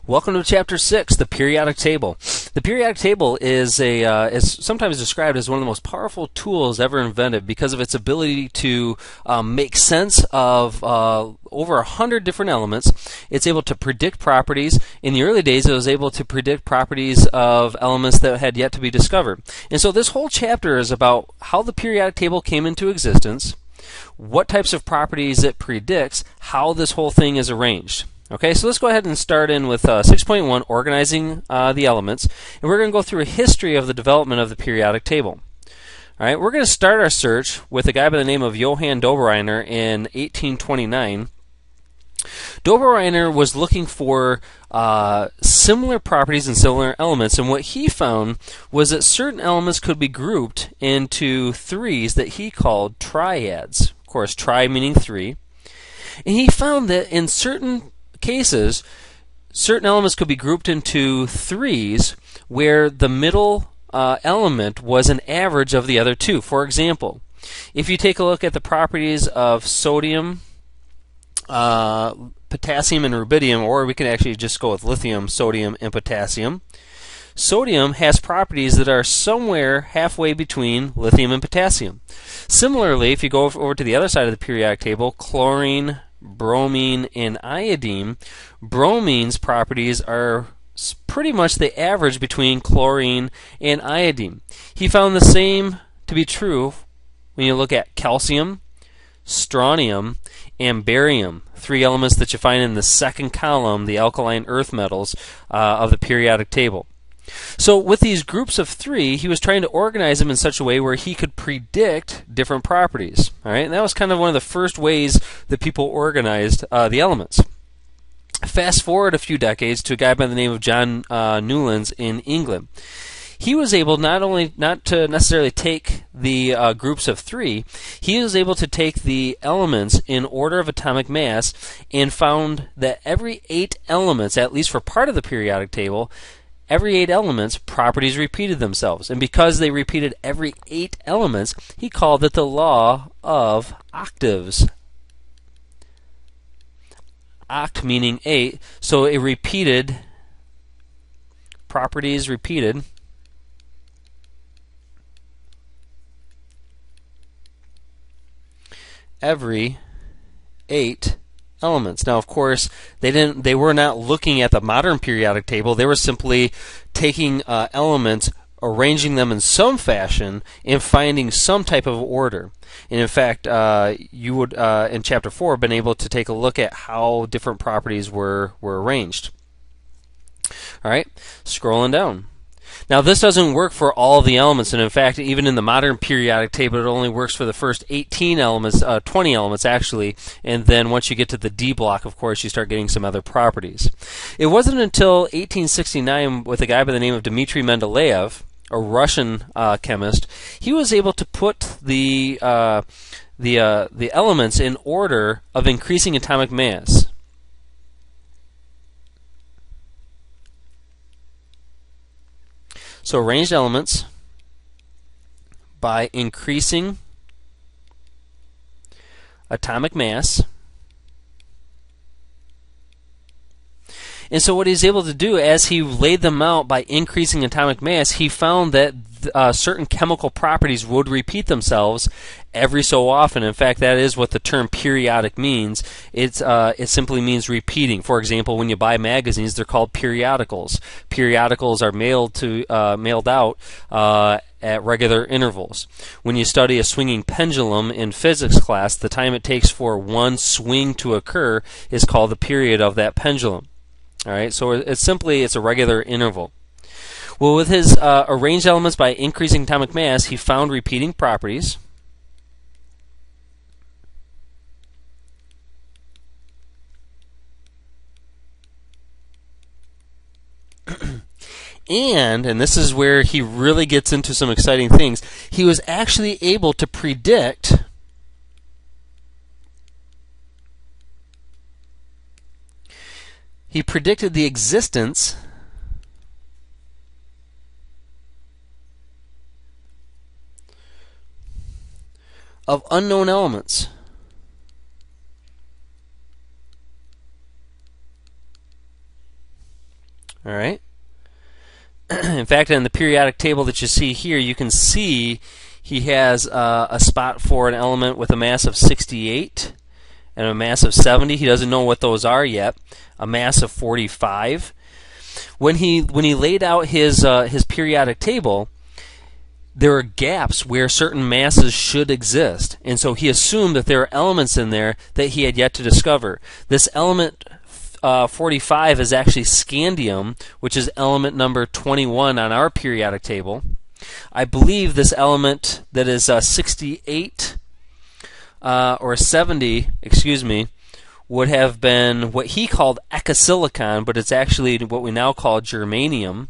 Welcome to Chapter 6, the periodic table. The periodic table is sometimes described as one of the most powerful tools ever invented because of its ability to make sense of over 100 different elements. It's able to predict properties. In the early days, it was able to predict properties of elements that had yet to be discovered. And so this whole chapter is about how the periodic table came into existence, what types of properties it predicts, how this whole thing is arranged. Okay, so let's go ahead and start in with 6.1, organizing the elements, and we're going to go through a history of the development of the periodic table. All right, we're going to start our search with a guy by the name of Johann Dobereiner in 1829. Dobereiner was looking for similar properties and similar elements, and what he found was that certain elements could be grouped into threes that he called triads. Of course, tri meaning three. And he found that in certain cases, certain elements could be grouped into threes where the middle element was an average of the other two. For example, if you take a look at the properties of sodium, potassium, and rubidium, or we can actually just go with lithium, sodium, and potassium. Sodium has properties that are somewhere halfway between lithium and potassium. Similarly, if you go over to the other side of the periodic table, chlorine, bromine, and iodine, bromine's properties are pretty much the average between chlorine and iodine. He found the same to be true when you look at calcium, strontium, and barium, three elements that you find in the second column, the alkaline earth metals of the periodic table. So with these groups of three, he was trying to organize them in such a way where he could predict different properties. All right, and that was kind of one of the first ways that people organized the elements. Fast forward a few decades to a guy by the name of John Newlands in England. He was able not to necessarily take the groups of three, he was able to take the elements in order of atomic mass and found that every 8 elements, at least for part of the periodic table, every 8 elements, properties repeated themselves. And because they repeated every 8 elements, he called it the law of octaves. Oct meaning 8, so it repeated, properties repeated every 8 elements. Now, of course, they were not looking at the modern periodic table. They were simply taking elements, arranging them in some fashion, and finding some type of order. And in fact, you would, in Chapter 4, have been able to take a look at how different properties were arranged. All right, scrolling down. Now, this doesn't work for all the elements, and in fact, even in the modern periodic table, it only works for the first 18 elements, 20 elements actually, and then once you get to the D block, of course, you start getting some other properties. It wasn't until 1869 with a guy by the name of Dmitry Mendeleev, a Russian chemist, he was able to put the elements in order of increasing atomic mass. So arranged elements by increasing atomic mass. And so what he's able to do as he laid them out by increasing atomic mass, he found that certain chemical properties would repeat themselves every so often. In fact, that is what the term periodic means. It simply means repeating. For example, when you buy magazines, they're called periodicals. Periodicals are mailed out at regular intervals. When you study a swinging pendulum in physics class, the time it takes for one swing to occur is called the period of that pendulum. All right, so it's a regular interval. Well, with his arranged elements by increasing atomic mass, he found repeating properties. And this is where he really gets into some exciting things, he was actually able to predict predicted the existence of unknown elements. All right. In fact, in the periodic table that you see here, you can see he has a spot for an element with a mass of 68 and a mass of 70. He doesn't know what those are yet. A mass of 45. When he laid out his periodic table, there are gaps where certain masses should exist, and so he assumed that there are elements in there that he had yet to discover. This element 45 is actually scandium, which is element number 21 on our periodic table. I believe this element that is 68 or 70, excuse me, would have been what he called ecosilicon, but it's actually what we now call germanium,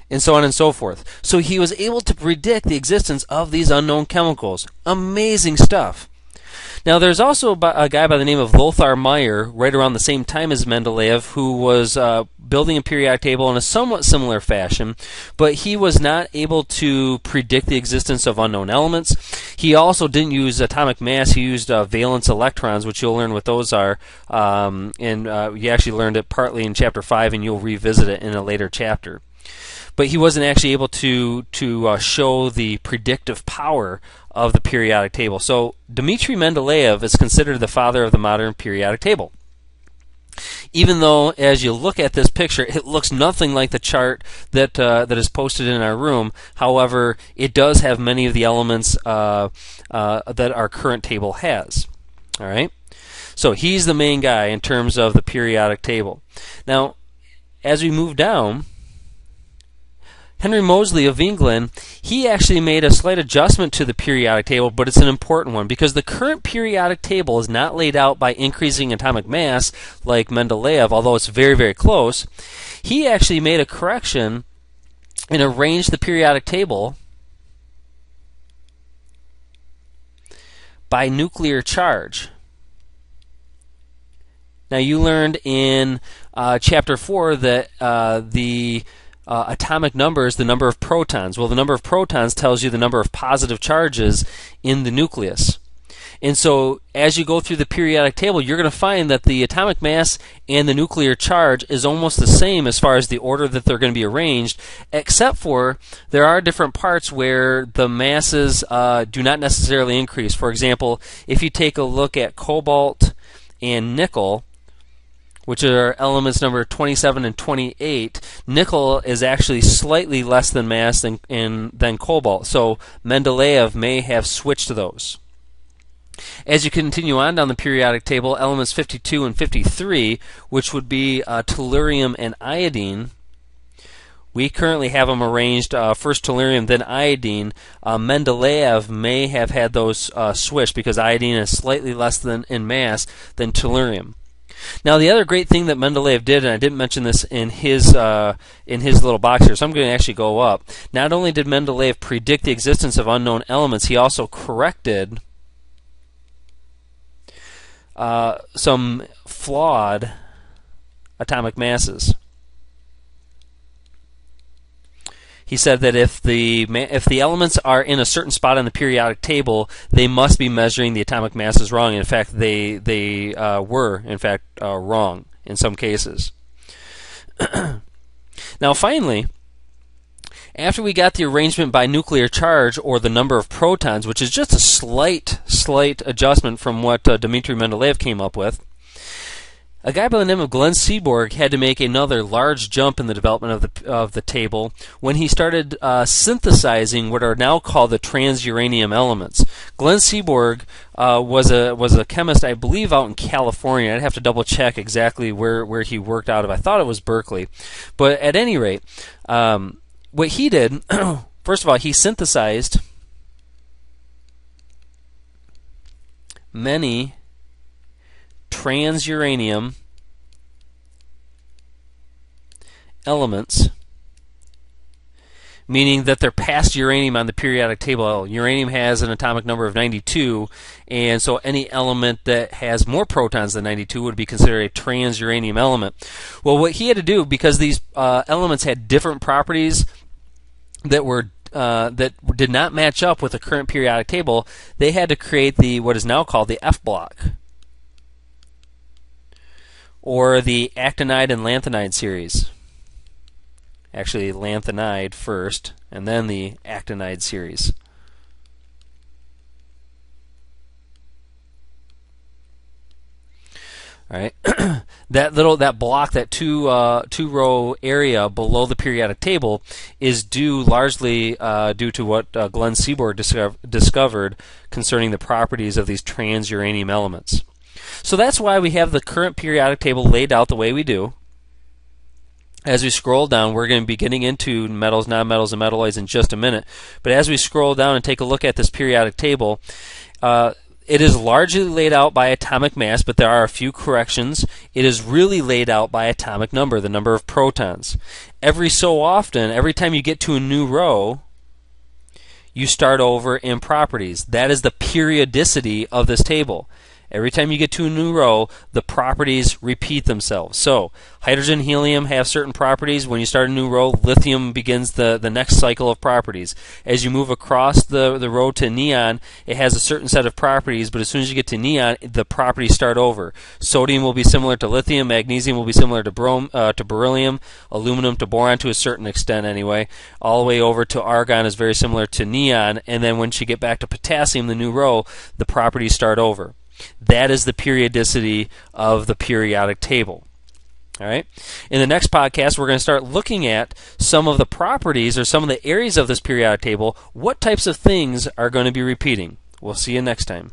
and so on and so forth. So he was able to predict the existence of these unknown chemicals. Amazing stuff. Now, there's also a guy by the name of Lothar Meyer, right around the same time as Mendeleev, who was building a periodic table in a somewhat similar fashion, but he was not able to predict the existence of unknown elements. He also didn't use atomic mass. He used valence electrons, which you'll learn what those are, and you actually learned it partly in Chapter 5, and you'll revisit it in a later chapter. But he wasn't actually able to show the predictive power of the periodic table. So Dmitry Mendeleev is considered the father of the modern periodic table. Even though, as you look at this picture, it looks nothing like the chart that is posted in our room. However, it does have many of the elements that our current table has. All right. So he's the main guy in terms of the periodic table. Now, as we move down, Henry Moseley of England, he actually made a slight adjustment to the periodic table, but it's an important one because the current periodic table is not laid out by increasing atomic mass like Mendeleev, although it's very, very close. He actually made a correction and arranged the periodic table by nuclear charge. Now, you learned in Chapter 4 that the atomic number is the number of protons. Well, the number of protons tells you the number of positive charges in the nucleus. And so as you go through the periodic table, you're going to find that the atomic mass and the nuclear charge is almost the same as far as the order that they're going to be arranged, except for there are different parts where the masses do not necessarily increase. For example, if you take a look at cobalt and nickel, which are elements number 27 and 28, nickel is actually slightly less than mass than cobalt. So Mendeleev may have switched to those. As you continue on down the periodic table, elements 52 and 53, which would be tellurium and iodine, we currently have them arranged first tellurium, then iodine. Mendeleev may have had those switched because iodine is slightly less in mass than tellurium. Now, the other great thing that Mendeleev did, and I didn't mention this in his little box here, so I'm going to actually go up. Not only did Mendeleev predict the existence of unknown elements, he also corrected some flawed atomic masses. He said that if the elements are in a certain spot on the periodic table, they must be measuring the atomic masses wrong. In fact, they were in fact wrong in some cases. Now, finally, after we got the arrangement by nuclear charge or the number of protons, which is just a slight adjustment from what Dmitry Mendeleev came up with, a guy by the name of Glenn Seaborg had to make another large jump in the development of the table when he started synthesizing what are now called the transuranium elements. Glenn Seaborg was a chemist, I believe, out in California. I'd have to double check exactly where he worked out of. I thought it was Berkeley, but at any rate, what he did, first of all, he synthesized many transuranium elements, meaning that they're past uranium on the periodic table. Uranium has an atomic number of 92, and so any element that has more protons than 92 would be considered a transuranium element. Well, what he had to do, because these elements had different properties that did not match up with the current periodic table, they had to create what is now called the F block, or the actinide and lanthanide series. Actually, lanthanide first, and then the actinide series. All right, that block, that two row area below the periodic table is due largely due to what Glenn Seaborg discovered concerning the properties of these transuranium elements. So that's why we have the current periodic table laid out the way we do. As we scroll down, we're going to be getting into metals, nonmetals, and metalloids in just a minute. But as we scroll down and take a look at this periodic table, it is largely laid out by atomic mass, but there are a few corrections. It is really laid out by atomic number, the number of protons. Every so often, every time you get to a new row, you start over in properties. That is the periodicity of this table. Every time you get to a new row, the properties repeat themselves. So, hydrogen, helium have certain properties. When you start a new row, lithium begins the next cycle of properties. As you move across the row to neon, it has a certain set of properties, but as soon as you get to neon, the properties start over. Sodium will be similar to lithium, magnesium will be similar to beryllium, aluminum to boron to a certain extent anyway. All the way over to argon is very similar to neon, and then once you get back to potassium, the new row, the properties start over. That is the periodicity of the periodic table. All right. In the next podcast, we're going to start looking at some of the properties or some of the areas of this periodic table. What types of things are going to be repeating? We'll see you next time.